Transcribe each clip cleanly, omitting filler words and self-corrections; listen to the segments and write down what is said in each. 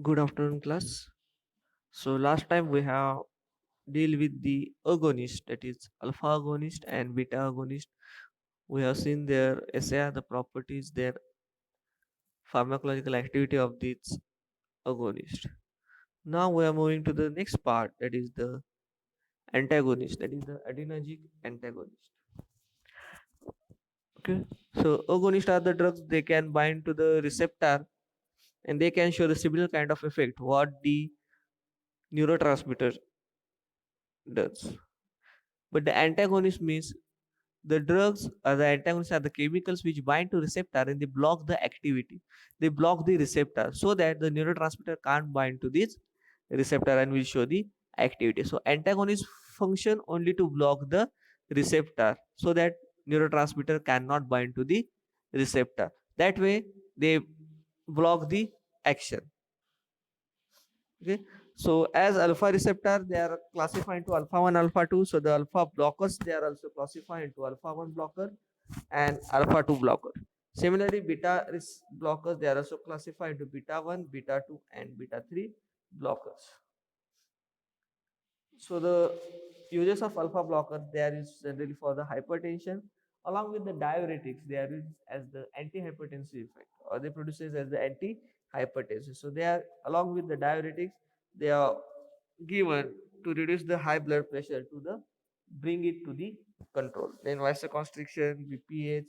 Good afternoon, class. So last time we have deal with the agonist, that is alpha agonist and beta agonist. We have seen their SAR, the properties, their pharmacological activity of this agonist. Now we are moving to the next part, that is the antagonist, that is the adrenergic antagonist. Okay, so agonists are the drugs they can bind to the receptor and they can show the similar kind of effect what the neurotransmitter does. But the antagonist means the drugs or the antagonists are the chemicals which bind to receptor and they block the activity. They block the receptor so that the neurotransmitter can't bind to this receptor and will show the activity. So antagonists function only to block the receptor so that neurotransmitter cannot bind to the receptor. That way they block the action. Okay. So as alpha receptor, they are classified into alpha 1, alpha 2. So the alpha blockers, they are also classified into alpha 1 blocker and alpha 2 blocker. Similarly, beta blockers, they are also classified into beta 1, beta 2, and beta 3 blockers. So the uses of alpha blockers, they are used generally for the hypertension along with the diuretics. They are used as the antihypertensive effect or they produces as the antihypertensive. So they are along with the diuretics, they are given to reduce the high blood pressure to the bring it to the control. Then vasoconstriction, BPH,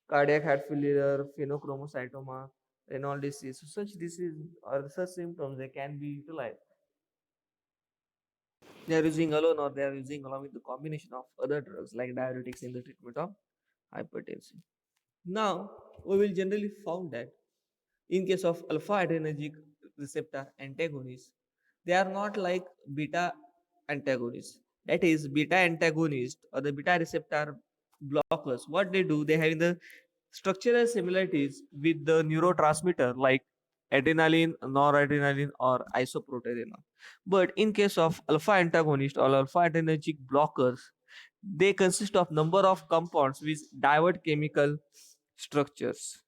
cardiac heart failure, phenochromatocytoma, renal disease. So such disease or such symptoms they can be utilized. They are using alone or they are using along with the combination of other drugs like diuretics in the treatment of hypertension. Now, we will generally found that in case of alpha adrenergic receptor antagonists, they are not like beta antagonists. That is, beta antagonist or the beta receptor blockers. What they do, they have the structural similarities with the neurotransmitter like adrenaline, noradrenaline, or isoproterenol. But in case of alpha antagonist or alpha adrenergic blockers, they consist of number of compounds which divert chemical structures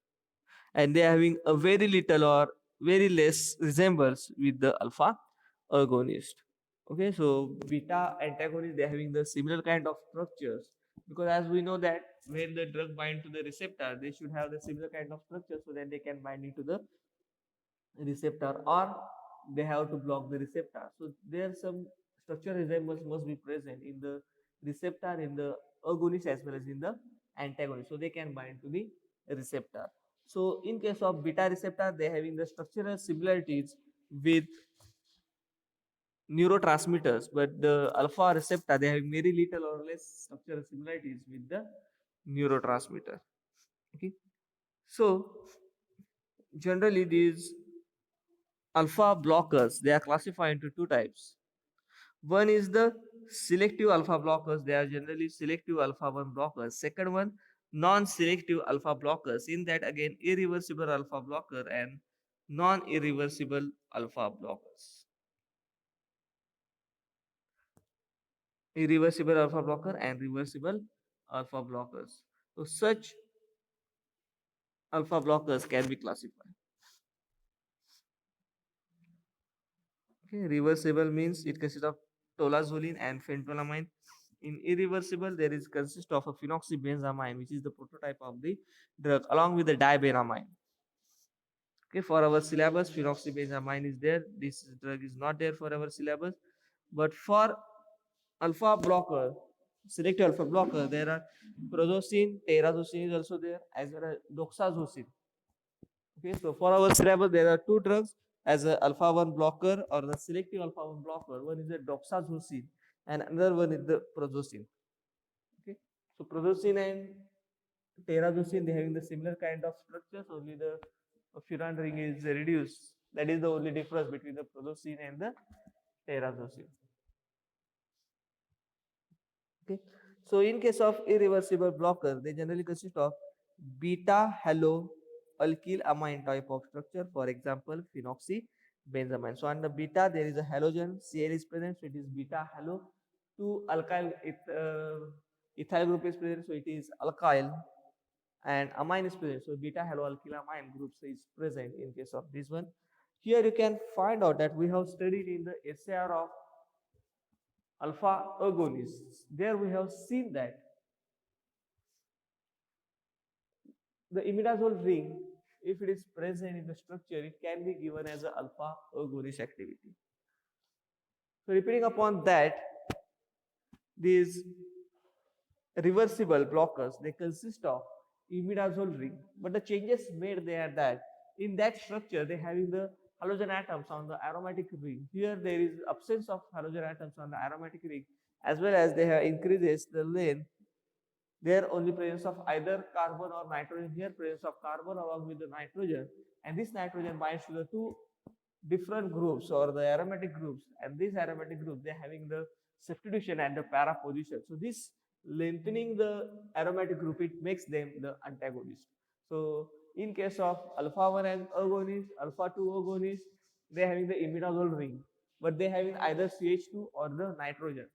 and they are having a very little or very less resemblance with the alpha agonist. Okay, so beta antagonist they are having the similar kind of structures because as we know that when the drug bind to the receptor, they should have the similar kind of structure so that they can bind into the receptor or they have to block the receptor. So there some structure resemblance must be present in the receptor in the agonist as well as in the antagonist. So they can bind to the receptor. So in case of beta receptor, they having the structural similarities with neurotransmitters, but the alpha receptor they have very little or less structural similarities with the neurotransmitter. Okay, so generally these alpha blockers they are classified into two types. One is the selective alpha blockers. They are generally selective alpha 1 blockers. Second one, non-selective alpha blockers. In that again, irreversible alpha blocker and non-irreversible alpha blockers. Irreversible alpha blocker and reversible alpha blockers. So such alpha blockers can be classified. Okay, reversible means it consists of tolazoline and phentolamine. In irreversible, there is consist of a phenoxybenzamine, which is the prototype of the drug, along with the dibenamine. Okay, for our syllabus, phenoxybenzamine is there. This drug is not there for our syllabus. But for alpha blocker, selective alpha blocker, there are prozosine, teirazosine is also there, as well as doxazosine. Okay, so for our syllabus, there are two drugs as a alpha 1 blocker or the selective alpha 1 blocker. One is the doxazosine and another one is the prozosine. Okay, so prozosine and teirazosine they having the similar kind of structures, only the furan ring is reduced. That is the only difference between the prozosine and the teirazosine. Okay, so in case of irreversible blocker, they generally consist of beta halo alkyl amine type of structure. For example, phenoxybenzamine. So on the beta there is a halogen Cl is present, so it is beta halo. Two alkyl ethyl group is present, so it is alkyl, and amine is present. So beta halo alkyl amine groups is present in case of this one. Here you can find out that we have studied in the SAR of alpha agonists. There we have seen that the imidazole ring, if it is present in the structure, it can be given as a alpha agonist activity. So repeating upon that, these reversible blockers, they consist of imidazole ring, but the changes made there that in that structure they having the halogen atoms on the aromatic ring. Here there is absence of halogen atoms on the aromatic ring, as well as they have increases the length. There only presence of either carbon or nitrogen. Here presence of carbon along with the nitrogen, and this nitrogen binds to the two different groups or the aromatic groups, and this aromatic group they having the substitution at the para position. So this lengthening the aromatic group, it makes them the antagonist. So in case of alpha 1 and agonist, alpha 2 agonist, they having the imidazole ring, but they having either CH2 or the nitrogen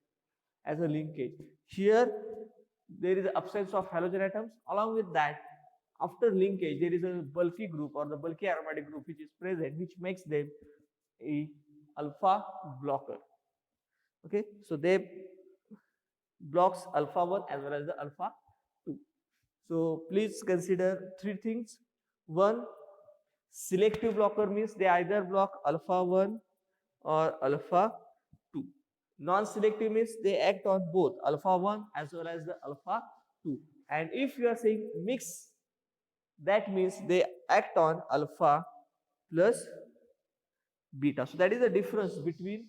as a linkage. Here there is absence of halogen atoms. Along with that, after linkage, there is a bulky group or the bulky aromatic group which is present, which makes them a alpha blocker. Okay, so they blocks alpha 1 as well as the alpha 2. So please consider three things. One, selective blocker means they either block alpha 1 or alpha 2. Non-selective means they act on both alpha 1 as well as the alpha 2. And if you are saying mix, that means they act on alpha plus beta. So that is the difference between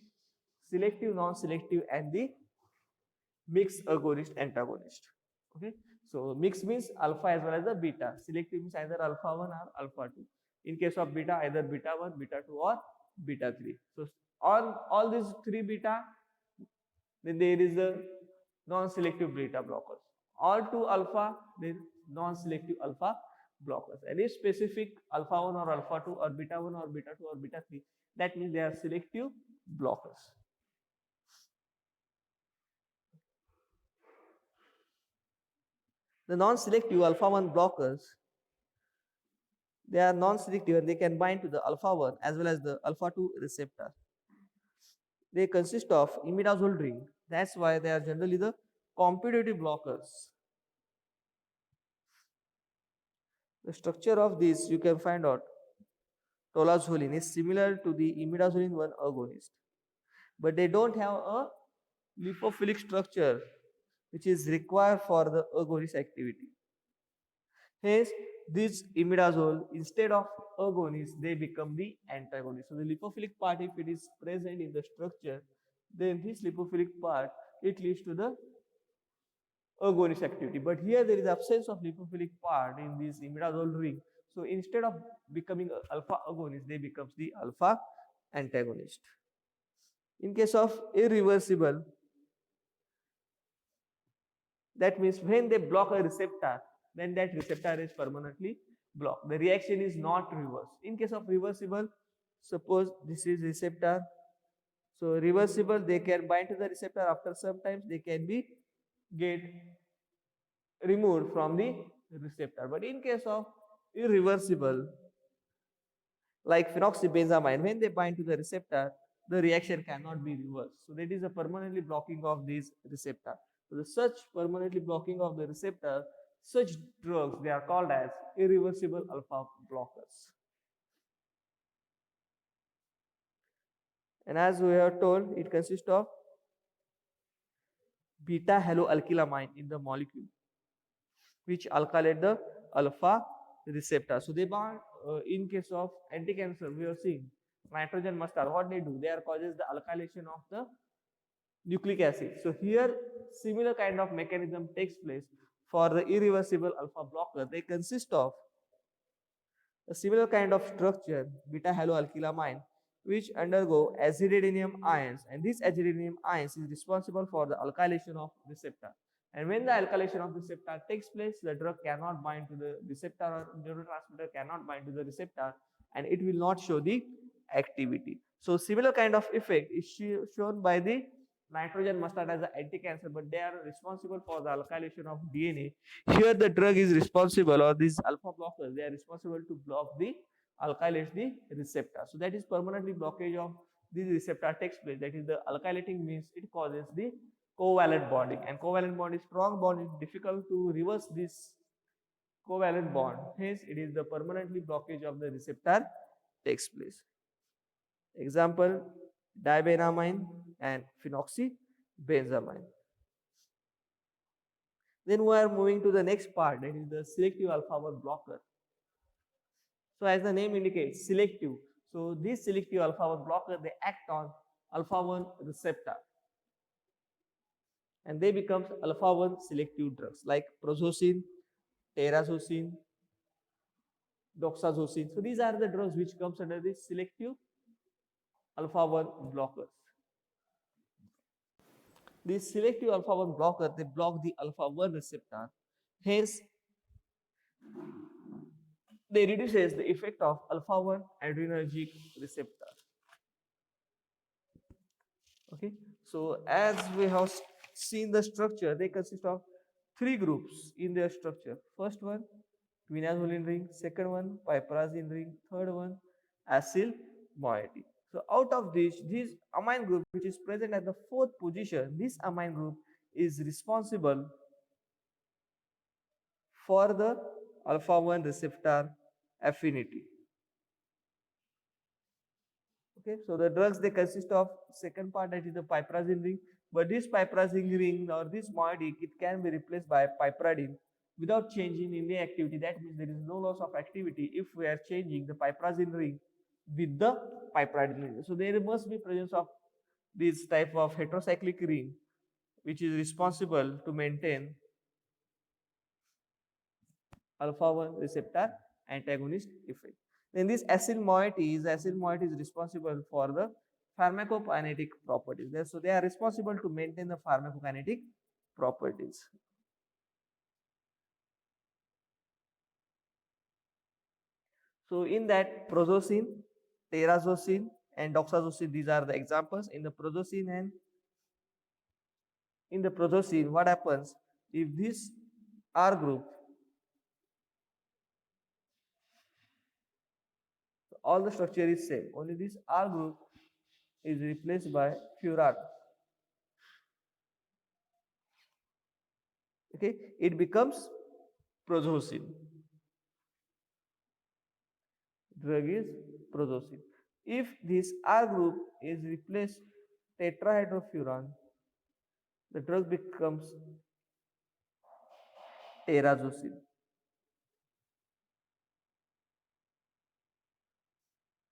selective, non-selective and the mixed agonist antagonist. Okay, so mix means alpha as well as the beta. Selective means either alpha 1 or alpha 2. In case of beta, either beta 1, beta 2 or beta 3. So on all these three beta, then there is a non-selective beta blockers. All two alpha, then non-selective alpha blockers. Any specific alpha 1 or alpha 2 or beta 1 or beta 2 or beta 3, that means they are selective blockers. The non-selective alpha 1 blockers, they are non-selective and they can bind to the alpha 1 as well as the alpha 2 receptor. They consist of imidazole ring. That's why they are generally the competitive blockers. The structure of this you can find out. Tolazolin is similar to the imidazolin 1 agonist, but they don't have a lipophilic structure which is required for the agonist activity. Hence, this imidazole, instead of agonist, they become the antagonist. So the lipophilic part, if it is present in the structure, then this lipophilic part, it leads to the agonist activity. But here there is absence of lipophilic part in this imidazole ring. So instead of becoming alpha agonist, they becomes the alpha antagonist. In case of irreversible, that means when they block a receptor, then that receptor is permanently blocked. The reaction is not reversed. In case of reversible, suppose this is receptor. So reversible, they can bind to the receptor. After some times, they can be get removed from the receptor. But in case of irreversible, like phenoxybenzamide, when they bind to the receptor, the reaction cannot be reversed. So that is a permanently blocking of this receptor. So the such permanently blocking of the receptor, such drugs, they are called as irreversible alpha blockers. And as we have told, it consists of beta haloalkylamine in the molecule, which alkylate the alpha receptor. So they bind in case of anti-cancer, we are seeing nitrogen mustard. What they do? They are causes the alkylation of the nucleic acid. So here similar kind of mechanism takes place for the irreversible alpha blocker. They consist of a similar kind of structure, beta haloalkylamine, which undergo azidinium ions, and this azidinium ions is responsible for the alkylation of receptor. And when the alkylation of receptor takes place, the drug cannot bind to the receptor, or neurotransmitter cannot bind to the receptor, and it will not show the activity. So similar kind of effect is shown by the nitrogen mustard as an anti-cancer, but they are responsible for the alkylation of DNA. Here the drug is responsible, or these alpha blockers, they are responsible to block the alkylates the receptor. So that is permanently blockage of this receptor takes place. That is the alkylating means it causes the covalent bonding, and covalent bond is strong bond. It's difficult to reverse this covalent bond. Hence, it is the permanently blockage of the receptor takes place. Example, dibenamine and phenoxybenzamine. Then we are moving to the next part, that is the selective alpha 1 blocker. So as the name indicates, selective. So this selective alpha 1 blocker, they act on alpha 1 receptor and they become alpha 1 selective drugs like prazosin, terazosin, doxazosin. So these are the drugs which comes under the selective alpha 1 blockers. These selective alpha 1 blocker, they block the alpha 1 receptor. Hence, they reduces the effect of alpha 1 adrenergic receptor. Okay, so as we have seen the structure, they consist of three groups in their structure. First one, quinazoline ring. Second one, piperazine ring. Third one, acyl moiety. So out of this amine group which is present at the fourth position, this amine group is responsible for the alpha 1 receptor affinity. Okay, so the drugs they consist of second part, that is the piperazine ring, but this piperazine ring or this moiety, it can be replaced by piperidine without changing in the activity. That means there is no loss of activity if we are changing the piperazine ring with the piperidine ring. So there must be presence of this type of heterocyclic ring which is responsible to maintain alpha 1 receptor antagonist effect. Then this acyl moiety is responsible for the pharmacokinetic properties. So they are responsible to maintain the pharmacokinetic properties. So in that prazosin, terazosin and doxazosin, these are the examples. In the prazosin, what happens if this R group, all the structure is same, only this R group is replaced by furan. Okay, it becomes prazosin. Drug is prazosin. If this R group is replaced tetrahydrofuran, the drug becomes terazosin.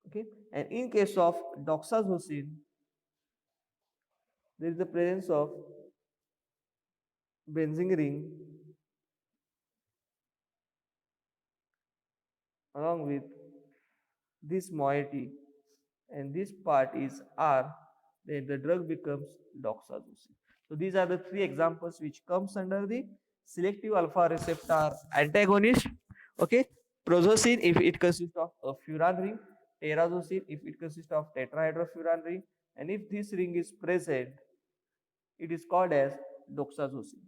Okay, and in case of doxazosin, there is the presence of benzene ring along with this moiety, and this part is R, then the drug becomes doxazosin. So these are the three examples which comes under the selective alpha receptor antagonist. Okay, prazosin if it consists of a furan ring, terazosin if it consists of tetrahydrofuran ring, and if this ring is present, it is called as doxazosin.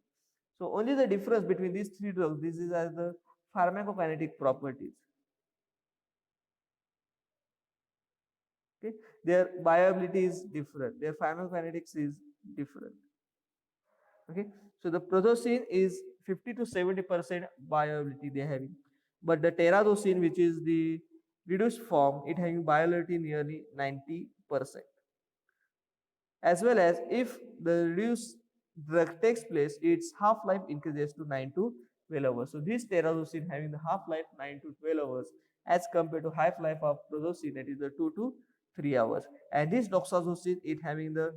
So only the difference between these three drugs, this is as the pharmacokinetic properties. Okay, their bioavailability is different, their pharmacokinetics is different. Okay, so the prazosin is 50 to 70% bioavailability they having, but the terazosin, which is the reduced form, it having bioavailability nearly 90%. As well as if the reduced drug takes place, its half-life increases to 9 to 12 hours. So this terazosin having the half-life 9 to 12 hours as compared to half-life of prazosin, that is the 2 to 3 hours. And this doxazosin, it having the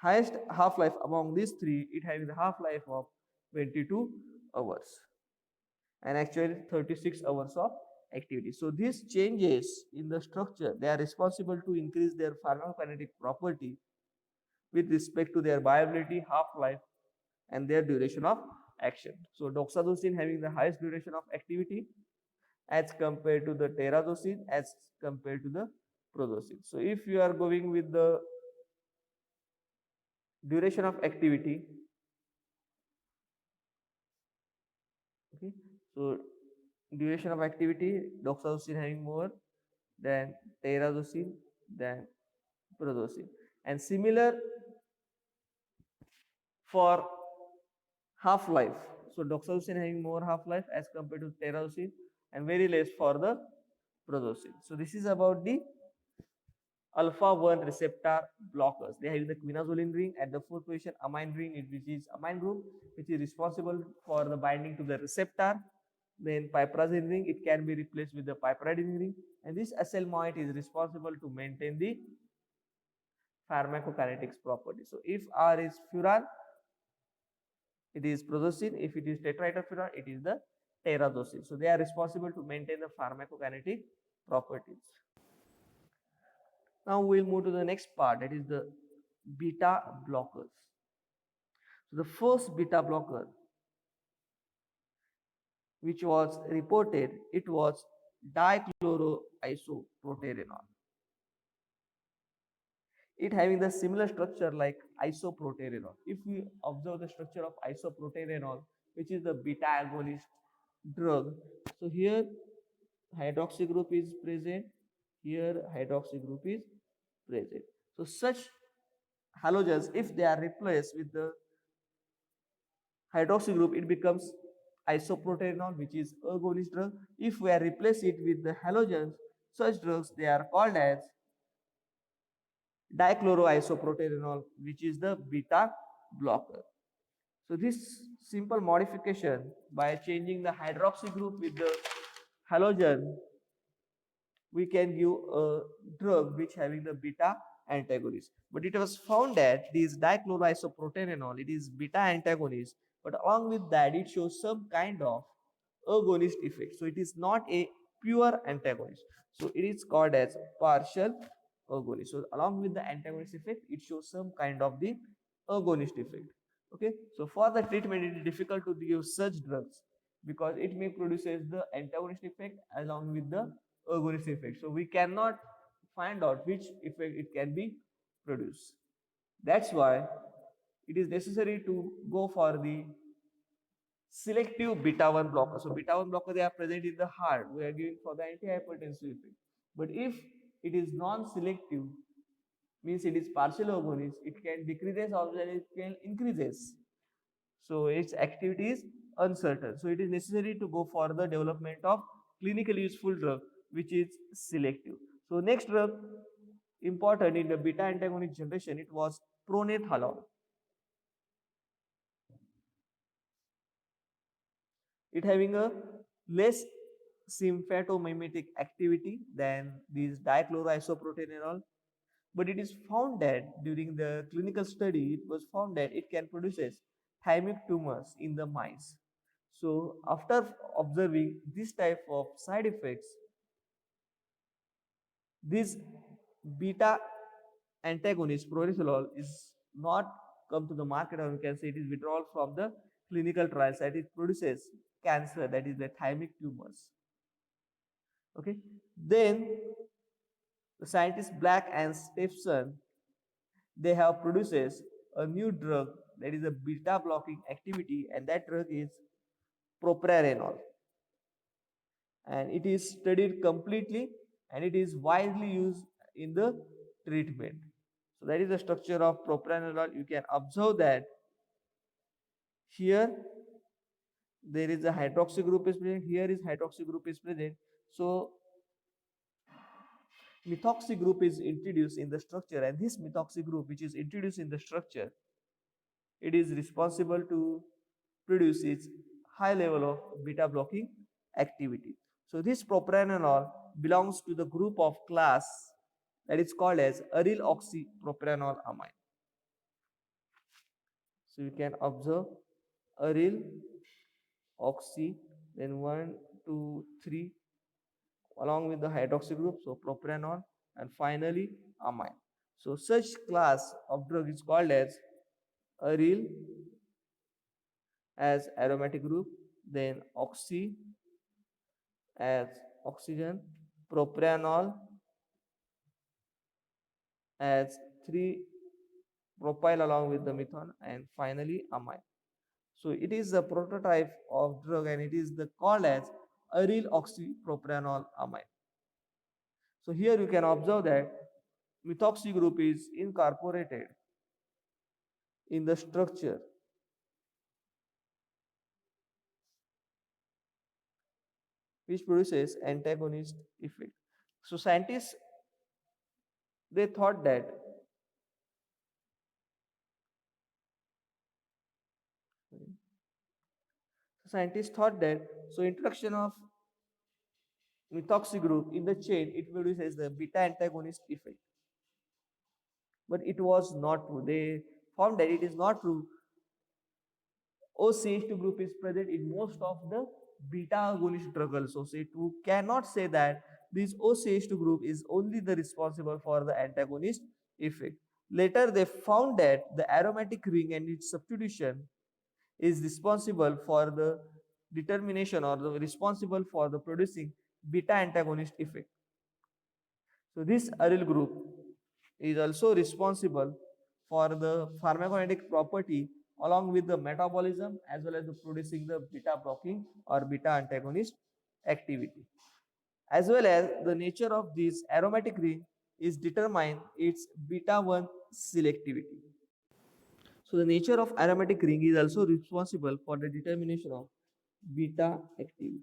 highest half-life among these three, it having the half-life of 22 hours and actually 36 hours of activity. So these changes in the structure, they are responsible to increase their pharmacokinetic property with respect to their viability, half-life, and their duration of action. So doxazosin having the highest duration of activity as compared to the terazosin, as compared to the prazosin. So if you are going with the duration of activity, okay, so duration of activity, doxorubicin having more than terazosin than prazosin. And similar for half-life. So doxorubicin having more half-life as compared to terazosin and very less for the prazosin. So this is about the alpha 1 receptor blockers. They have the quinazoline ring at the fourth position, amine ring, which is amine group, which is responsible for the binding to the receptor. Then piperazine ring, it can be replaced with the piperidine ring, and this acyl moiety is responsible to maintain the pharmacokinetics property. So if R is furan, it is prazosin. If it is tetrahydrofuran, it is the terazosin. So they are responsible to maintain the pharmacokinetic properties. Now we'll move to the next part, that is the beta blockers. So the first beta blocker which was reported, it was dichloroisoproterenol. It having the similar structure like isoproterenol. If we observe the structure of isoproterenol, which is the beta agonist drug, so here hydroxy group is present, here hydroxy group is present. So such halogens, if they are replaced with the hydroxy group, it becomes isoproterenol, which is agonist drug. If we are replace it with the halogens, such drugs they are called as dichloroisoproterenol, which is the beta blocker. So this simple modification by changing the hydroxy group with the halogen, we can give a drug which having the beta antagonist. But it was found that this dichloroisoproterenol, it is beta antagonist, but along with that it shows some kind of agonist effect. So it is not a pure antagonist. So it is called as partial agonist. So along with the antagonist effect, it shows some kind of the agonist effect. Okay. So for the treatment, it is difficult to give such drugs because it may produces the antagonist effect along with the agonist effect. So we cannot find out which effect it can be produced. That's why it is necessary to go for the selective beta 1 blocker. So beta 1 blocker, they are present in the heart. We are giving for the antihypertensive effect. But if it is non-selective, means it is partial agonist, it can decreases or it can increases. So its activity is uncertain. So it is necessary to go for the development of clinically useful drug which is selective. So next drug important in the beta antagonist generation, it was pronethalone. It having a less sympathomimetic activity than these dichloroisoproterenol, but it is found that during the clinical study, it was found that it can produces thymic tumors in the mice. So after observing this type of side effects, this beta antagonist proresolol is not come to the market, or we can say it is withdrawal from the clinical trials, that it produces cancer, that is the thymic tumors. Okay, then the scientists Black and Stephenson, they have produces a new drug that is a beta blocking activity, and that drug is propranolol, and it is studied completely and it is widely used in the treatment. So that is the structure of propranolol. You can observe that here there is a hydroxy group is present, here is hydroxy group is present. So methoxy group is introduced in the structure, and this methoxy group which is introduced in the structure, it is responsible to produce its high level of beta blocking activity. So this propranolol belongs to the group of class that is called as aryl oxypropranolol amine. So you can observe aryl oxy, then 1, 2, 3 along with the hydroxy group, so propranolol, and finally amine. So such class of drug is called as aryl as aromatic group, then oxy as oxygen, propranolol as 3 propyl along with the methane, and finally amine. So it is the prototype of drug and it is the called as aryl oxypropanol amine. So here you can observe that methoxy group is incorporated in the structure which produces antagonist effect. So scientists they thought that so introduction of methoxy group in the chain it produces the beta antagonist effect, but it was not true. They found that it is not true. OCH2 group is present in most of the beta agonist drug also. So it cannot say that this OCH2 group is only the responsible for the antagonist effect. Later they found that the aromatic ring and its substitution is responsible for the determination or the responsible for the producing beta antagonist effect. So this aryl group is also responsible for the pharmacokinetic property along with the metabolism as well as the producing the beta blocking or beta antagonist activity. As well as the nature of this aromatic ring is determine its beta 1 selectivity. So the nature of aromatic ring is also responsible for the determination of beta activity.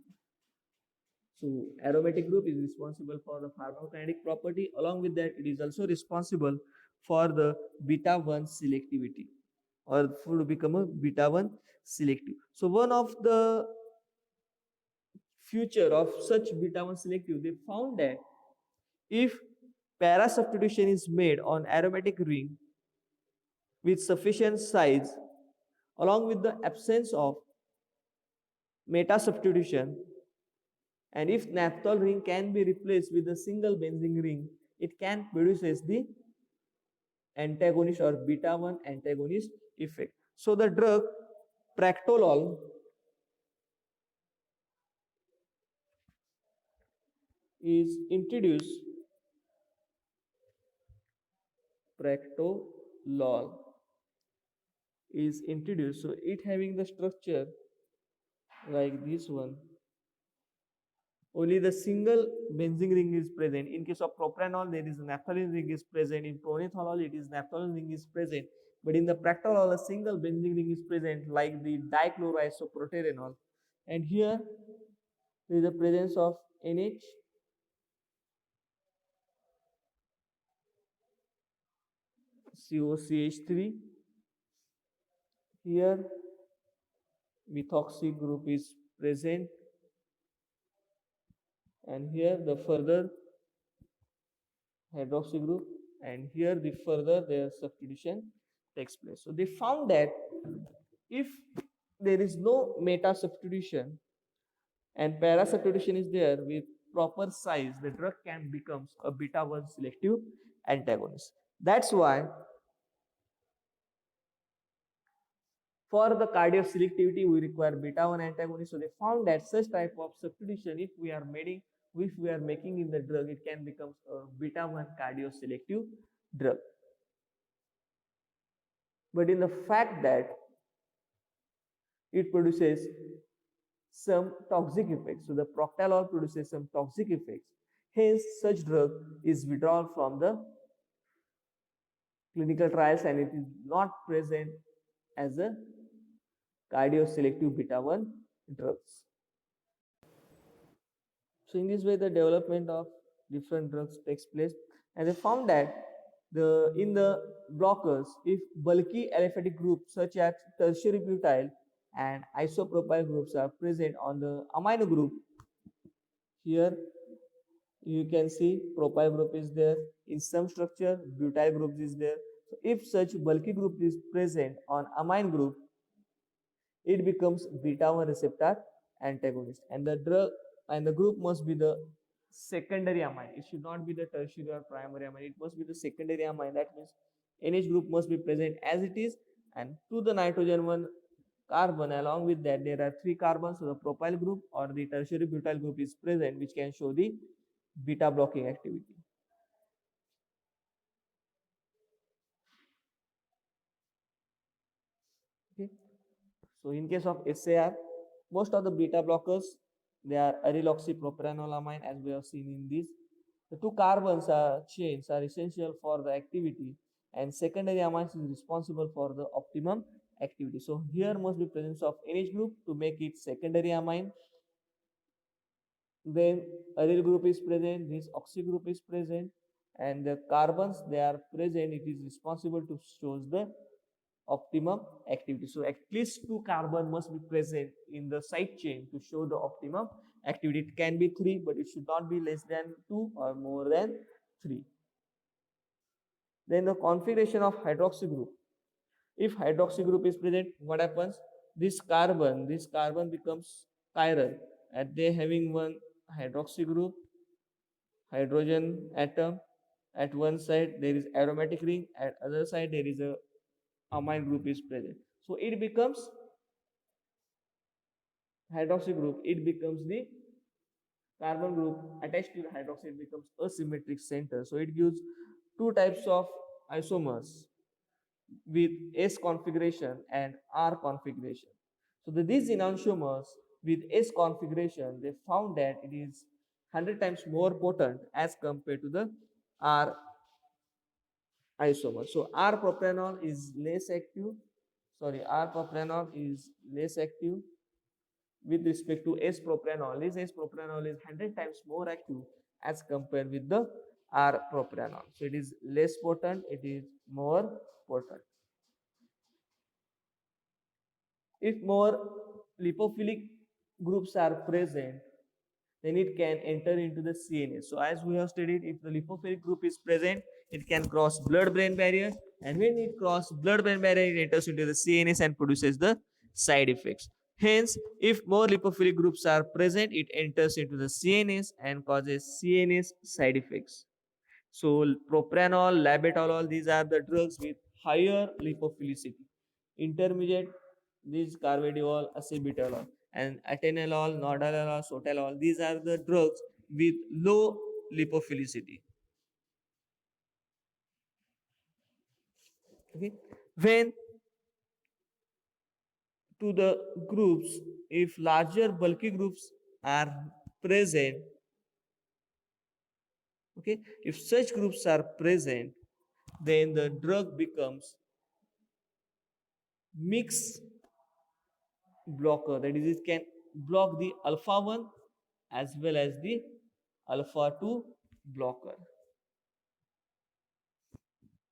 So aromatic group is responsible for the pharmacokinetic property. Along with that, it is also responsible for the beta 1 selectivity or to become a beta 1 selective. So one of the future of such beta 1 selective, they found that if para substitution is made on aromatic ring with sufficient size along with the absence of meta substitution, and if naphthol ring can be replaced with a single benzene ring, it can produces the antagonist or beta 1 antagonist effect. So the drug practolol is introduced. Practolol is introduced. So it having the structure like this one. Only the single benzene ring is present. In case of propranolol, there is a naphthalene ring is present. In pronetholol, it is naphthalene ring is present. But in the practolol, a single benzene ring is present, like the dichloroisoproterenol. And here there is the presence of NH, COCH3. Here methoxy group is present, and here the further hydroxy group, and here the further their substitution takes place. So they found that if there is no meta substitution and para substitution is there with proper size, the drug can become a beta 1 selective antagonist. That's why for the cardiac selectivity we require beta 1 antagonist. So they found that such type of substitution, if we are making in the drug, it can become a beta 1 cardio selective drug. But in the fact that it produces some toxic effects. So the proctalol produces some toxic effects. Hence, such drug is withdrawn from the clinical trials and it is not present as a cardioselective beta 1 drugs. So in this way, the development of different drugs takes place, and they found that in the blockers, if bulky aliphatic groups such as tertiary butyl and isopropyl groups are present on the amino group, here you can see propyl group is there in some structure, butyl group is there. So if such bulky group is present on amine group, it becomes beta 1 receptor antagonist, and the group must be the secondary amine. It should not be the tertiary or primary amine. It must be the secondary amine. That means NH group must be present as it is, and to the nitrogen 1 carbon along with that there are 3 carbons. So the propyl group or the tertiary butyl group is present, which can show the beta blocking activity. Okay. So in case of SAR, most of the beta blockers They are aryloxypropanolamine, as we have seen in this. The two carbons are chains are essential for the activity, and secondary amines is responsible for the optimum activity. So here must be presence of NH group to make it secondary amine. Then aryl group is present, this oxy group is present, and the carbons they are present. It is responsible to show the optimum activity. So at least two carbon must be present in the side chain to show the optimum activity. It can be three, but it should not be less than two or more than three. Then the configuration of hydroxy group. If hydroxy group is present, what happens? This carbon becomes chiral, and they having one hydroxy group, hydrogen atom. At one side there is aromatic ring, at other side there is a amine group is present. So it becomes hydroxy group. It becomes the carbon group attached to the hydroxide becomes asymmetric center. So it gives two types of isomers with S configuration and R configuration. So these enantiomers with S configuration, they found that it is 100 times more potent as compared to the R isomer. So R propanol is less active. Sorry, R propanol is less active with respect to S-propanol. This S-propanol is 100 times more active as compared with the R-propanol. So it is less potent, it is more potent. If more lipophilic groups are present, then it can enter into the CNS. So as we have studied, if the lipophilic group is present, it can cross blood-brain barrier, and when it crosses blood-brain barrier, it enters into the CNS and produces the side effects. Hence, if more lipophilic groups are present, it enters into the CNS and causes CNS side effects. So propranolol, labetalol, these are the drugs with higher lipophilicity. Intermediate, these carvedilol, acebutolol, and atenolol, nordanolol, sotalol, these are the drugs with low lipophilicity. Okay, when to the groups, if larger bulky groups are present, okay, if such groups are present, then the drug becomes mixed blocker, that is, it can block the alpha 1 as well as the alpha 2 blocker.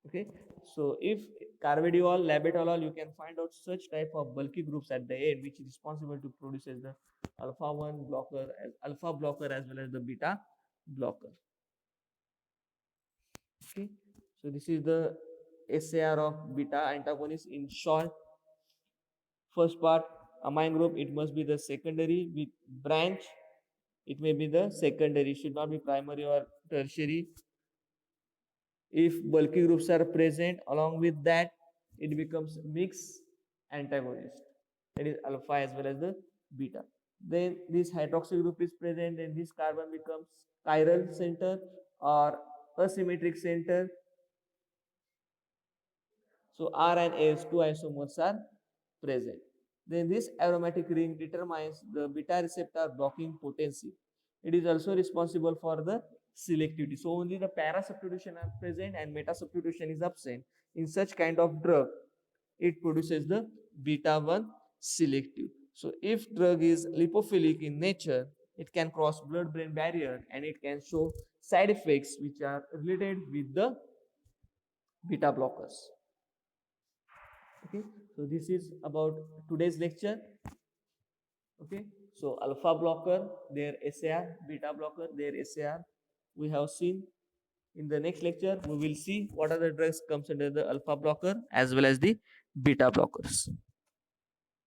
Okay, so if carvedilol, labetalol, you can find out such type of bulky groups at the end which is responsible to produces the alpha 1 blocker, alpha blocker as well as the beta blocker. Okay, so this is the SAR of beta antagonist in short. First part, amine group, it must be the secondary with branch. It may be the secondary, should not be primary or tertiary. If bulky groups are present, along with that, it becomes mixed antagonist. That is alpha as well as the beta. Then this hydroxy group is present, and this carbon becomes chiral center or asymmetric center. So R and S two isomers are present. Then this aromatic ring determines the beta receptor blocking potency. It is also responsible for the selectivity. So only the para substitution are present and meta substitution is absent. In such kind of drug, it produces the beta 1 selective. So if drug is lipophilic in nature, it can cross blood-brain barrier and it can show side effects which are related with the beta blockers. Okay, so this is about today's lecture. Okay, so alpha blocker, their SAR, beta blocker, their SAR, we have seen. In the next lecture, we will see what are the drugs comes under the alpha blocker as well as the beta blockers.